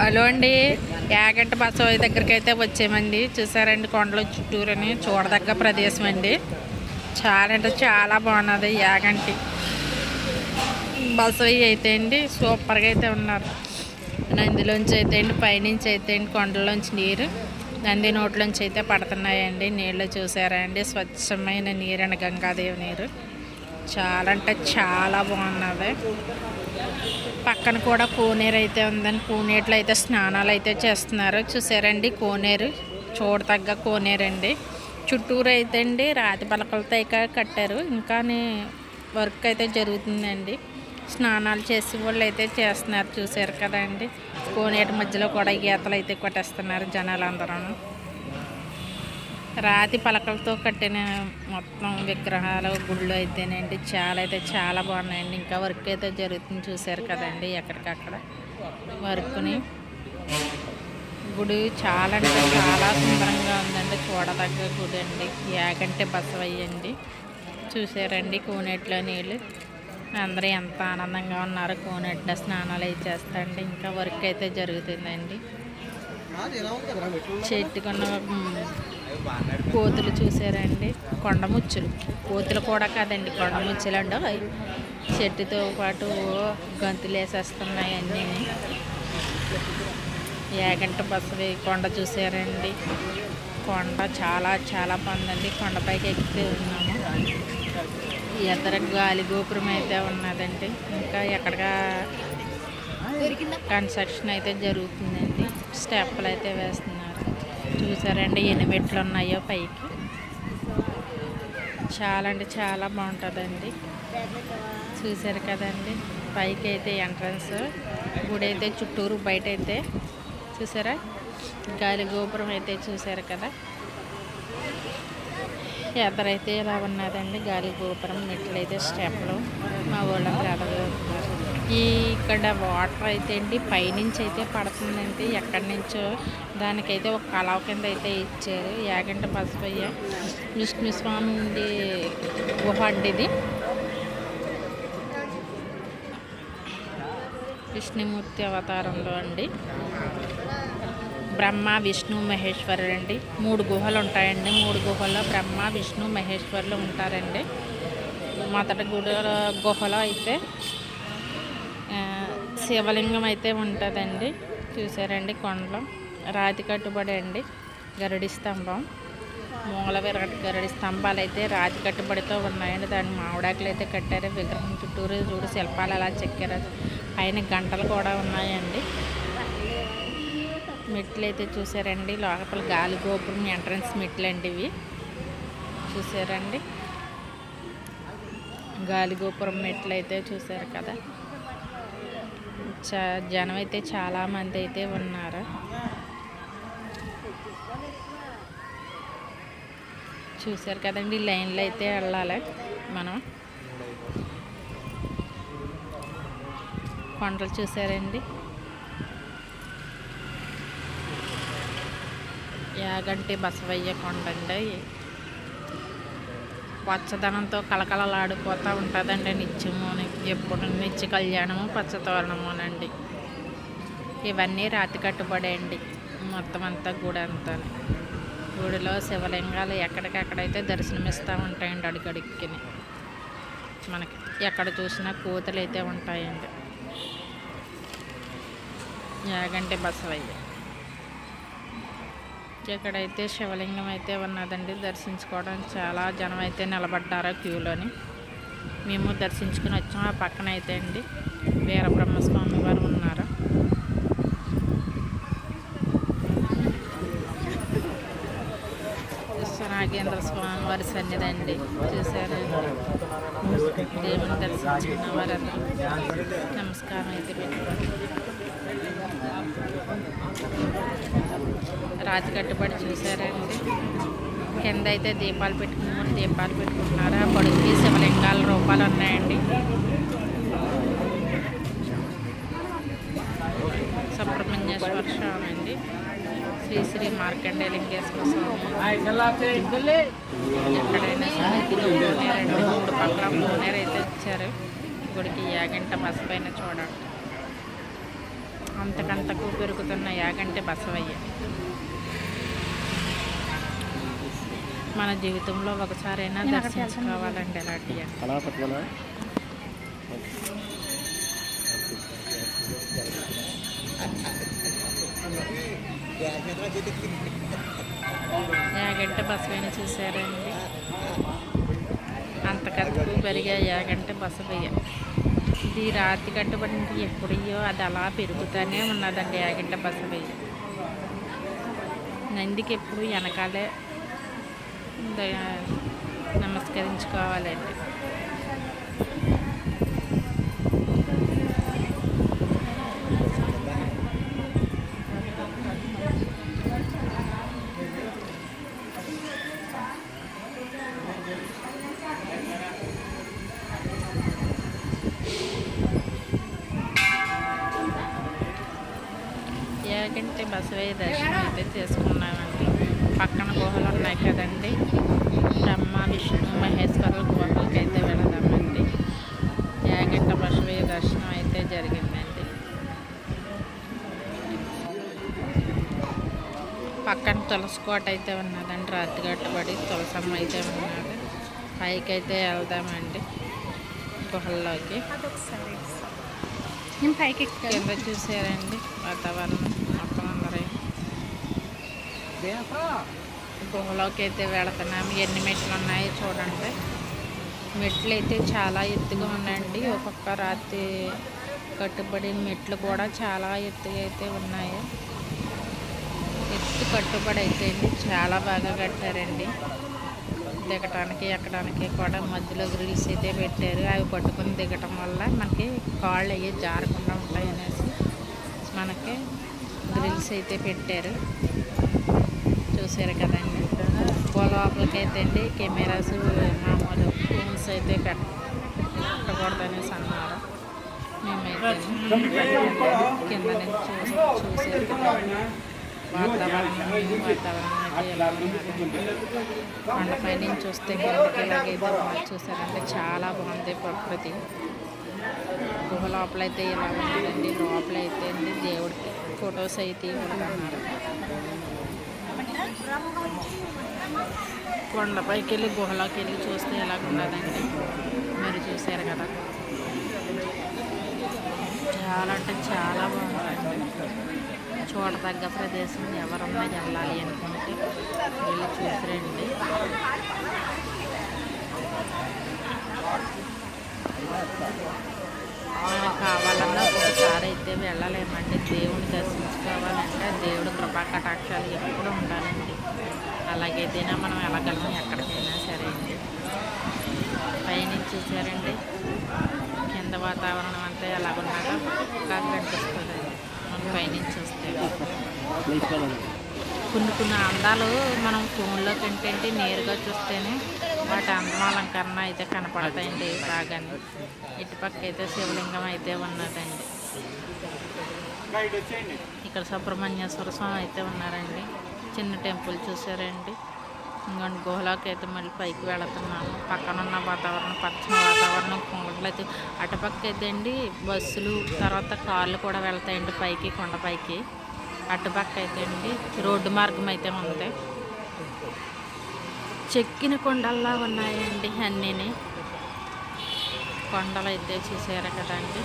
Hello అండి, యాగంటి బసవయ్య దగ్గరికి అయితే వచ్చామండి. చూసారండి కొండలు చుట్టూరని చూడదగ్గ ప్రదేశం అండి. చాలా అంటే చాలా బాగున్నది యాగంటి బసవయ్య అయితే అండి. సూపర్గా అయితే ఉన్నారు. నందిలోంచి అయితే అండి, పైనుంచి అయితే అండి కొండలోంచి నీరు నంది నోట్లోంచి అయితే పడుతున్నాయండి. నీళ్ళు చూసారా అండి, స్వచ్ఛమైన నీరు అండి, గంగాదేవి నీరు. చాలా అంటే చాలా బాగున్నది. పక్కన కూడా కోనేరు అయితే ఉందండి. కోనేరులో అయితే స్నానాలు అయితే చేస్తున్నారు. చూసారండి కోనేరు, చూడతగ్గ కోనేరు అండి. చుట్టూరు అయితే అండి రాతి పలకలతో అయితే కట్టారు. ఇంకా వర్క్ అయితే జరుగుతుందండి. స్నానాలు చేసే వాళ్ళు అయితే చేస్తున్నారు. చూసారు కదండి, కోనేరు మధ్యలో కూడా ఈతలు అయితే కొట్టేస్తున్నారు జనాలందరూ. రాతి పలకలతో కట్టిన మొత్తం విగ్రహాలు గుళ్ళు అయితేనండి చాలా బాగున్నాయండి. ఇంకా వర్క్ అయితే జరుగుతుంది. చూసారు కదండి ఎక్కడికక్కడ వర్క్ని. గుడి చాలా అంటే చాలా సుందరంగా ఉందండి. చూడదగ్గ గుడి అండి, యాగంటి బసవయ్య అండి. చూసారండి కోనేటిలో నీళ్ళు. అందరూ ఎంత ఆనందంగా ఉన్నారు. కోనేటిలో స్నానాలు అయితే చేస్తాండి. ఇంకా వర్క్ అయితే జరుగుతుందండి. చెట్టుకున్న కోతులు చూసారండి, కొండముచ్చులు. కోతులు కూడా కాదండి, కొండముచ్చులు అండి. చెట్టుతో పాటు గంతులు వేసేస్తున్నాయి అన్నీ. యాగంటి బసవయ్య కొండ చూసారండి. కొండ చాలా బాగుందండి. కొండపైకి ఎక్కితే ఉన్నాము. ఎదర గాలి గోపురం అయితే ఉన్నదండి. ఇంకా ఎక్కడగా కన్స్ట్రక్షన్ అయితే జరుగుతుందండి. స్టెప్పులు అయితే వేస్తున్నారు. చూసారండి ఎన్ని మెట్లు ఉన్నాయో పైకి. చాలా అంటే చాలా బాగుంటుందండి. చూసారు కదండి, పైకి అయితే ఎంట్రన్స్. గుడి అయితే చుట్టూరు బయట అయితే చూసారా, గాలి గోపురం అయితే చూసారు కదా. ఎదరైతే ఇలా ఉన్నదండి గాలి గోపురం. మెట్లు అయితే స్టెప్లు. మా ఊళ్ళందరూ ఎదరు ఇక్కడ వాటర్ అయితే అండి పైనుంచి అయితే పడుతుందండి. ఎక్కడి నుంచో దానికైతే ఒక కలవ కింద అయితే ఇచ్చారు. యాగంటి బసవయ్య విష్ణుస్వామి గుహ అండి ఇది. విష్ణుమూర్తి అవతారంలో అండి. బ్రహ్మ విష్ణు మహేశ్వరుడు అండి. 3 గుహలు ఉంటాయండి. 3 గుహల్లో బ్రహ్మ విష్ణు మహేశ్వరులు ఉంటారండి. మొదటి గుహలో అయితే శివలింగం అయితే ఉంటుందండి. చూసారండి కొండలో రాతి కట్టుబడి అండి. గరుడి స్తంభం, మూల గరుడి స్తంభాలు అయితే రాతి కట్టుబడితో ఉన్నాయండి. దాన్ని మామిడాకులు అయితే కట్టారు. విగ్రహం చుట్టూరు చూడు శిల్పాలు అలా చెక్కారు. పైన గంటలు కూడా ఉన్నాయండి. మెట్లు అయితే చూసారండి. లోపల గాలి గోపురం ఎంట్రన్స్ మెట్లు అండి ఇవి. చూసారండి గాలి గోపురం మెట్లు అయితే చూసారు కదా. జనం అయితే చాలామంది అయితే ఉన్నారు. చూసారు కదండి, లైన్లో అయితే వెళ్ళాలి మనం. కొండలు చూసారండి. యాగంటి బసవయ్య కొండ అండి. పచ్చదనంతో కలకలలాడిపోతూ ఉంటుందండి నిత్యము. ఎప్పుడు నిత్య కళ్యాణము పచ్చతోరణమునండి. ఇవన్నీ రాతి కట్టుబడేయండి మొత్తం అంతా. గుడి అంతా గుడిలో శివలింగాలు ఎక్కడికక్కడైతే దర్శనమిస్తూ ఉంటాయండి. అడుగడుక్కి మనకి ఎక్కడ చూసినా కోతులు అయితే ఉంటాయండి. యాగంటి బసవయ్య ఇక్కడైతే శివలింగం అయితే ఉన్నదండి. దర్శించుకోవడానికి చాలా జనం అయితే నిలబడ్డారు క్యూలోని. మేము దర్శించుకుని వచ్చాము. ఆ పక్కన అయితే అండి వీరబ్రహ్మస్వామి వారు ఉన్నారు. నాగేంద్ర స్వామి వారి సన్నిధి అండి. చూసారండి, దేవుని దర్శించుకున్న వారందరూ నమస్కారం అయితే పెట్టుకోండి. రాతి కట్టుబడి చూసారండి. కింద అయితే దీపాలు పెట్టుకుంటున్నారు. ఆ పొడికి శివలింగాల రూపాలు ఉన్నాయండి. సుబ్రహ్మణ్యేశ్వర స్వామి అండి. శ్రీ మార్కండేయ లింగేశ్వర స్వామి. ఎక్కడైనా సరే 3 పక్కల కోనేరు అయితే ఇచ్చారు గుడికి. యాగంటి బసవయ్య చూడండి. అంతకంతకు పెరుగుతున్న యాగంటి బసవయ్య. మన జీవితంలో ఒకసారైనా దర్శించుకోవాలండి ఇలాంటివి. యాగంటి బసవయ్య చూసారండి, అంతకంతకు పెరిగే యాగంటి బసవయ్య. ఇది రాతి కట్టుబడి ఎప్పుడయ్యో అది అలా పెరుగుతూనే ఉన్నదండి యాగంటి బసవయ్య. నందికి ఎప్పుడు వెనకాలే నమస్కరించుకోవాలండి. యాగంటి బసవయ్య దర్శనం అయితే చేసుకున్నామండి. పక్కన గుహలు ఉన్నాయి కదండి, బ్రహ్మ విష్ణు మహేశ్వరుల గుహలకి అయితే వెళదామండి. యాగంటి బసవయ్య దర్శనం అయితే జరిగిందండి. పక్కన తులసి కోట అయితే ఉన్నదండి, రాతి కట్టుబడి తులసమ్మ అయితే ఉన్నది. పైకి అయితే వెళ్దామండి గుహల్లోకి. పైకి కింద చూసారండి వాతావరణం మొత్తం అందరూ. గుహలోకి అయితే వెళుతున్నాము. ఎన్ని మెట్లు ఉన్నాయో చూడండి. మెట్లు అయితే చాలా ఎత్తుగా ఉన్నాయండి. ఒక్కొక్క రాతి కట్టుబడిన మెట్లు కూడా చాలా ఎత్తుగా అయితే ఉన్నాయి. ఎత్తు కట్టుబడి అయితే అండి చాలా బాగా కట్టారండి. దిగటానికి ఎక్కడానికి కూడా మధ్యలో గ్రిల్స్ అయితే పెట్టారు. అవి పట్టుకుని దిగటం వల్ల మనకి కాళ్ళు అవి జారకుండా ఉంటాయి అనేసి మనకి గ్రిల్స్ అయితే పెట్టారు. చూసారు కదండి. లోపలికి అయితే అండి కెమెరాస్ మామూలు ఫోన్స్ అయితే పెట్టకూడదు అనేసి అన్నారు. మేమైతే కింద నుంచి చూసారు కదా వాతావరణం అయితే ఎలా ఉన్నదండి. కొండపై నుంచి వస్తే కిందకి ఇలాగైతే చూసారంటే చాలా బాగుంది ప్రకృతి. గుహ లోపలైతే ఇలా ఉన్నదండి. లోపలైతే అండి దేవుడికి ఫొటోస్ అయితే ఇవ్వమన్నారు. కొండపైకి వెళ్ళి గుహలోకి వెళ్ళి చూస్తే ఎలాగ ఉన్నదండి. మీరు చూసారు కదా, చాలా అంటే చాలా బాగుందండి. చూడదగ్గ ప్రదేశం. ఎవరన్నా వెళ్ళాలి అనుకుంటే వెళ్ళి చూసిరండి. మనకు కావాలన్నా ఒకసారి అయితే వెళ్ళలేమండి. దేవుని దర్శించుకోవాలంటే దేవుడు కృపా కటాక్షాలు ఎప్పుడు ఉండాలండి. అలాగైతేనే మనం వెళ్ళగలం ఎక్కడికైనా సరే అండి. పైనుంచి చూసారండి కింద వాతావరణం అంతా ఎలాగున్నాక బాగా కనిపిస్తుంది మనం పైనుంచి వస్తే. కొన్ని అందాలు మనం ఫోన్లో కంటే నేరుగా చూస్తేనే వాటి అందమాలంకరణ అయితే కనపడతాయండి బాగానే. ఇటుపక్క అయితే శివలింగం అయితే ఉన్నదండి. ఇక్కడ సుబ్రహ్మణ్యేశ్వర స్వామి అయితే ఉన్నారండి. చిన్న టెంపుల్ చూసారండి. ఇంకొండి గుహలోకి అయితే మళ్ళీ పైకి వెళుతున్నాము. పక్కన ఉన్న వాతావరణం పచ్చని వాతావరణం కొండలు అయితే అటుపక్క అయితే అండి బస్సులు తర్వాత కార్లు కూడా వెళ్తాయండి పైకి కొండపైకి. అటుపక్క అయితే అండి రోడ్డు మార్గం అయితే ఉంది. చెక్కిన కొండల్లా ఉన్నాయండి అన్నీని. కొండలు అయితే చూసారు కదండి.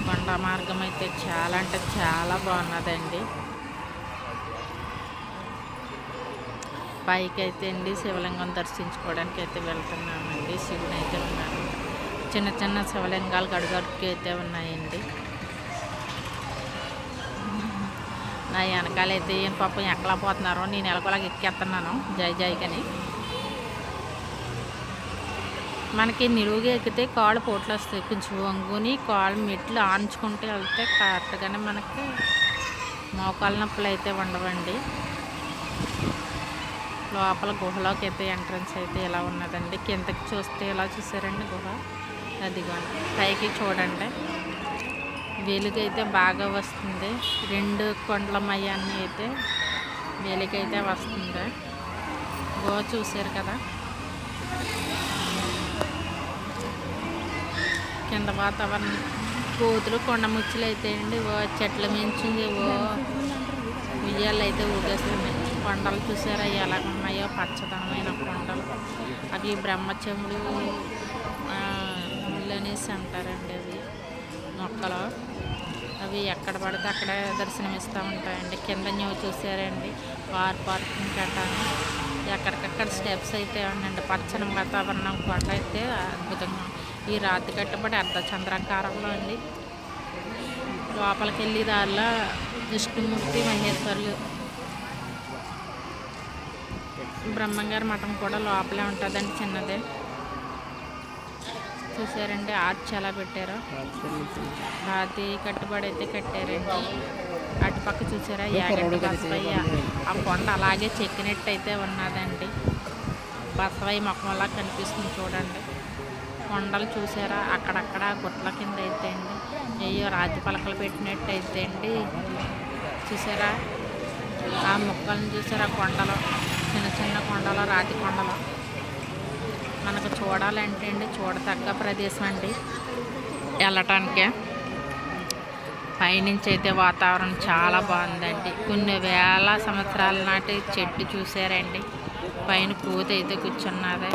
కొండ మార్గం అయితే చాలా అంటే చాలా బాగున్నదండి. పైకి అయితే అండి శివలింగం దర్శించుకోవడానికి అయితే వెళ్తున్నామండి. శివుని అయితే ఉన్నారు. చిన్న చిన్న శివలింగాలు గడుగడుకి అయితే ఉన్నాయండి. నా వెనకాలైతే ఏం పాపం ఎక్కలా పోతున్నారో నేను ఎలాగోలాగా ఎక్కేస్తున్నాను జై జైకని. మనకి నిలువుగా ఎక్కితే కాళ్ళు పోట్లు వస్తాయి. కొంచెం వంగుని కాళ్ళు మెట్లు ఆంచుకుంటూ వెళ్తే కరెక్ట్గానే మనకి మోకాళ్ళ నొప్పులు అయితే ఉండవండి. లోపల గుహలోకి అయితే ఎంట్రన్స్ అయితే ఇలా ఉన్నదండి. కిందకి చూస్తే ఇలా చూసారండి గుహ. అదిగోండి పైకి చూడండి వెలుగైతే బాగా వస్తుంది. 2 కొండల మయాన్ని అయితే వెలుగైతే వస్తుంది. గుహ చూసారు కదా. కింద వాతావరణం కోతులు కొండ ముచ్చులు అయితే అండి ఓ చెట్ల మించింది ఓ ఉయ్యాలు అయితే ఊగేస్తున్నాయి. కొండలు చూసారా ఎలా ఉన్నాయో, పచ్చదనమైన కొండలు. అవి బ్రహ్మచెముడు ముళ్ళు అనేసి అంటారండి. అవి మొక్కలు అవి ఎక్కడ పడితే అక్కడ దర్శనమిస్తూ ఉంటాయండి. కింద న్యూ చూసారండి కార్ పార్కింగ్ కట్టాను. ఎక్కడికక్కడ స్టెప్స్ అయితే ఉండండి. పచ్చని వాతావరణం కొండ అయితే అద్భుతంగా. ఈ రాతి కట్టుబడి అర్ధచంద్రాకారంలో అండి. లోపలికి వెళ్ళి దారిలో విష్ణుమూర్తి మహేశ్వరులు బ్రహ్మంగారి మఠం కూడా లోపలే ఉంటుందండి, చిన్నదే. చూసారండి ఆర్చ్ ఎలా పెట్టారో, రాతి కట్టుబడి అయితే కట్టారండి. అటుపక్క చూసారా యాగంటి బసవయ్య ఆ కొండ అలాగే చెక్కినట్టు అయితే ఉన్నదండి. బసవయ్య ముఖంలా కనిపిస్తుంది చూడండి. కొండలు చూసారా అక్కడక్కడ గుట్ల కింద అయితే అండి అయ్యో రాతి పలకలు పెట్టినట్టు అయితే అండి. చూసారా ఆ మొక్కలను చూసారా, కొండలు చిన్న చిన్న కొండలు, రాతి కొండలు. మనకు చూడాలంటే అండి చూడతగ్గ ప్రదేశం అండి వెళ్ళటానికి. పైనుంచి అయితే వాతావరణం చాలా బాగుందండి. కొన్ని వేల సంవత్సరాల నాటి చెట్టు చూసారండి. పైన కోతి అయితే కూర్చున్నది.